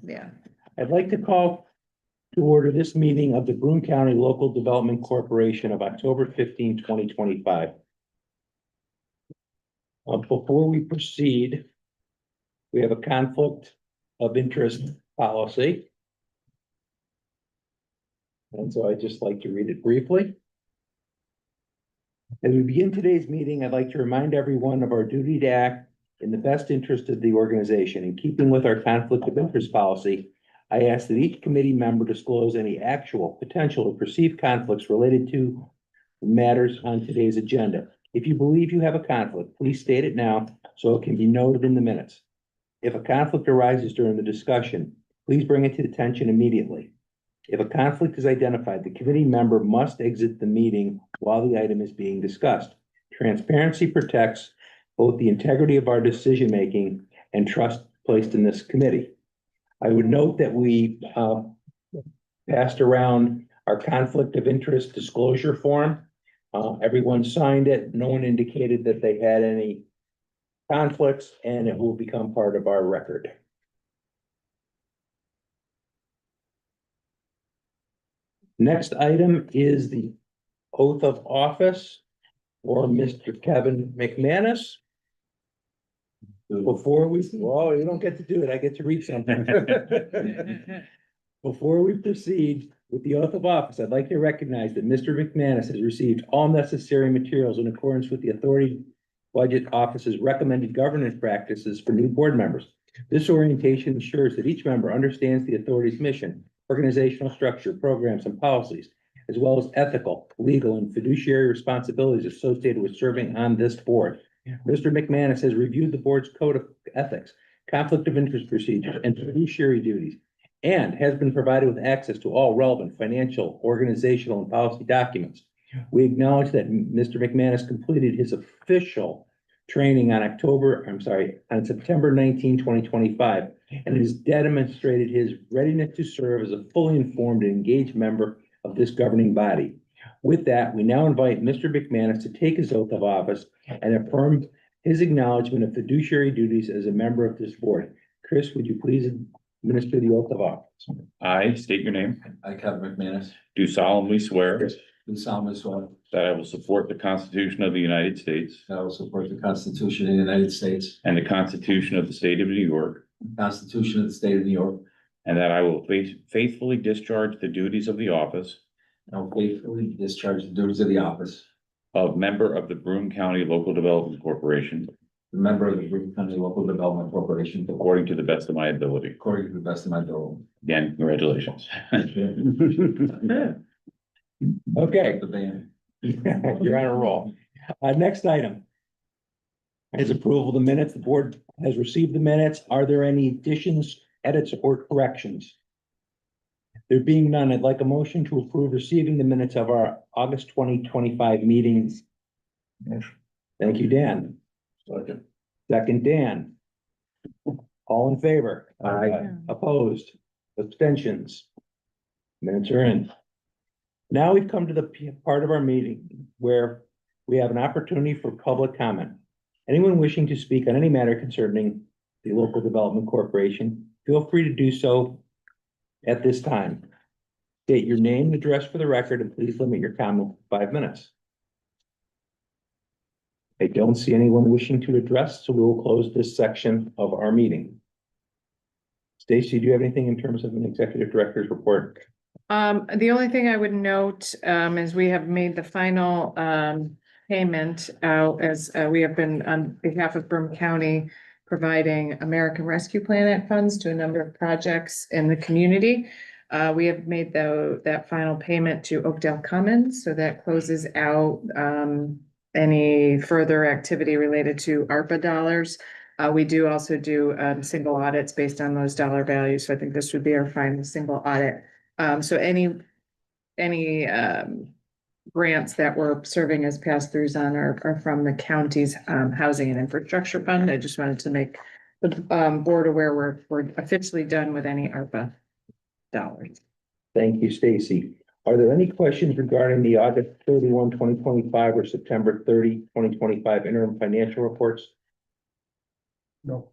Yeah. I'd like to call to order this meeting of the Broome County Local Development Corporation of October 15, 2025. Before we proceed, we have a conflict of interest policy. And so I'd just like to read it briefly. As we begin today's meeting, I'd like to remind everyone of our duty to act in the best interest of the organization. In keeping with our conflict of interest policy, I ask that each committee member disclose any actual, potential, or perceived conflicts related to matters on today's agenda. If you believe you have a conflict, please state it now so it can be noted in the minutes. If a conflict arises during the discussion, please bring it to attention immediately. If a conflict is identified, the committee member must exit the meeting while the item is being discussed. Transparency protects both the integrity of our decision-making and trust placed in this committee. I would note that we passed around our conflict of interest disclosure form. Everyone signed it. No one indicated that they had any conflicts, and it will become part of our record. Next item is the oath of office for Mr. Kevin McManus. Before we, well, you don't get to do it. I get to read something. Before we proceed with the oath of office, I'd like to recognize that Mr. McManus has received all necessary materials in accordance with the Authority Budget Office's recommended governance practices for new board members. This orientation ensures that each member understands the authority's mission, organizational structure, programs, and policies, as well as ethical, legal, and fiduciary responsibilities associated with serving on this board. Mr. McManus has reviewed the board's code of ethics, conflict of interest procedures, and fiduciary duties, and has been provided with access to all relevant financial, organizational, and policy documents. We acknowledge that Mr. McManus completed his official training on September 19, 2025, and has demonstrated his readiness to serve as a fully informed and engaged member of this governing body. With that, we now invite Mr. McManus to take his oath of office and affirm his acknowledgement of fiduciary duties as a member of this board. Chris, would you please administer the oath of office? I state your name, I, Kevin McManus, do solemnly swear do solemnly swear that I will support the Constitution of the United States that I will support the Constitution of the United States, and the Constitution of the State of New York, the Constitution of the State of New York, and that I will faithfully discharge the duties of the office and will faithfully discharge the duties of the office of member of the Broome County Local Development Corporation of member of the Broome County Local Development Corporation according to the best of my ability. according to the best of my ability. Again, congratulations. Okay, The band. you're on a roll. Next item is approval of the minutes. The board has received the minutes. Are there any additions, edits, or corrections? There being none, I'd like a motion to approve receiving the minutes of our August 2025 meetings. Thank you, Dan. Second, Dan. All in favor? Aye. Opposed? Abstentions? Minutes are in. Now we've come to the part of our meeting where we have an opportunity for public comment. Anyone wishing to speak on any matter concerning the Local Development Corporation, feel free to do so at this time. State your name and address for the record, and please limit your comment to 5 minutes. I don't see anyone wishing to address, so we will close this section of our meeting. Stacy, do you have anything in terms of an executive director's report? The only thing I would note, is we have made the final, payment out as, we have been on behalf of Broome County providing American Rescue Plan Act funds to a number of projects in the community. We have made that final payment to Oakdale Commons, so that closes out, any further activity related to ARPA dollars. We do also do, single audits based on those dollar values, so I think this would be our final single audit. So any grants that we're serving as pass-throughs on are from the county's housing and infrastructure fund. I just wanted to make the board aware we're officially done with any ARPA dollars. Thank you, Stacy. Are there any questions regarding the August 31, 2025 or September 30, 2025 interim financial reports? No.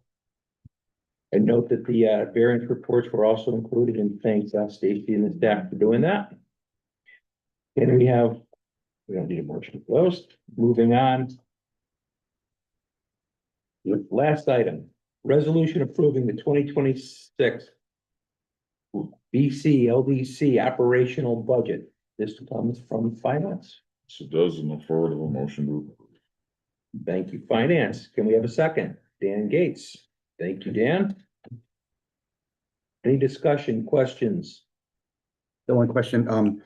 I note that the variance reports were also included, and thanks Stacy and the staff for doing that. And we don't need a motion for those. Moving on. Last item, resolution approving the 2026 BC LDC operational budget. This comes from finance. So does an affordable motion to approve. Thank you, finance. Can we have a second? Dan Gates. Thank you, Dan. Any discussion, questions? The one question,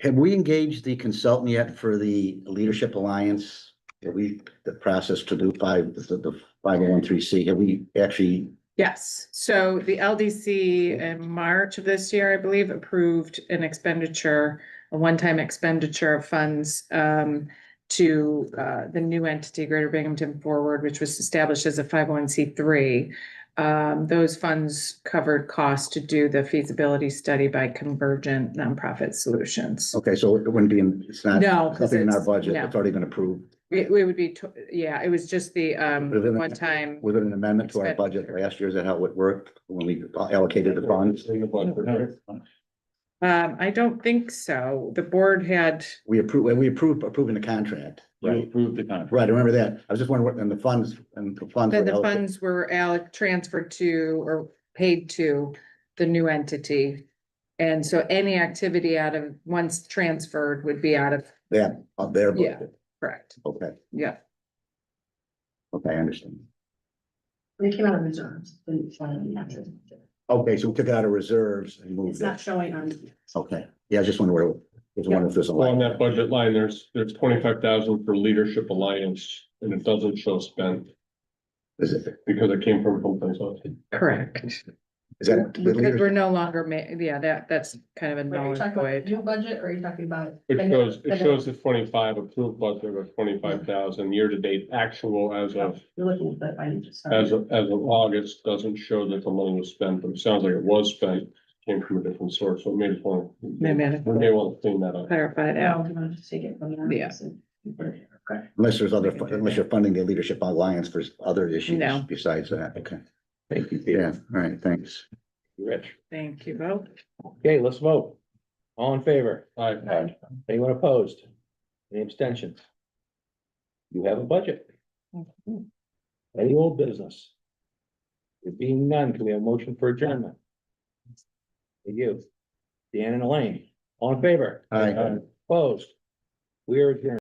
have we engaged the consultant yet for the Leadership Alliance? The process to do the 501(c)(3), have we actually, Yes, so the LDC in March of this year, I believe, approved an expenditure, a one-time expenditure of funds to the new entity, Greater Binghamton Forward, which was established as a 501(c)(3). Those funds covered costs to do the feasibility study by Convergent Nonprofit Solutions. okay, so it wouldn't be it's not. No, It's nothing in our it's- budget, no. it's already been approved. It would be, yeah, it was just the Within the- one time. Was it an amendment to our budget last year? Is that how it worked when we allocated the funds? I don't think so. The board had, We approved approving the contract. You approved the contract. Right, I remember that. I was just wondering, and the funds. then were the allocated- funds were transferred to or paid to the new entity. And so any activity once transferred would be out of, Yeah, of their Yeah. budget. correct, Okay, yeah. okay, I understand. They came out of reserves, didn't show any actual. Okay, so we took it out of reserves and It's moved not it. showing on. Okay, yeah, I just wondering if there's a Well, on line. that budget line, there's 25,000 for Leadership Alliance, and it doesn't show spent Is it, because it came from someplace else. Correct. is that? the Because we're leadership- no longer that's kind of a Wait, are null you and talking about void. new budget or are you talking about? It shows the 25 approved budget of 25,000 year-to-date actual as of You're looking at that financial. as of August, doesn't show that the money was spent, but it sounds like it was spent, came from a different source, so maybe Maybe I we may want to clean that up. clarify Now, that. I'm gonna just take it from there. Yeah. Okay. Unless you're funding the Leadership Alliance for other issues No. besides that, okay. Thank you, Peter. Yeah, all right, thanks. Rich. Thank you both. Okay, let's vote. All in favor? Aye. Anyone opposed? Any abstentions? You have a budget. Any old business? There being none, can we have a motion for adjournment? Thank you. Dan and Elaine, all in favor? Aye. Opposed? We are adjourned.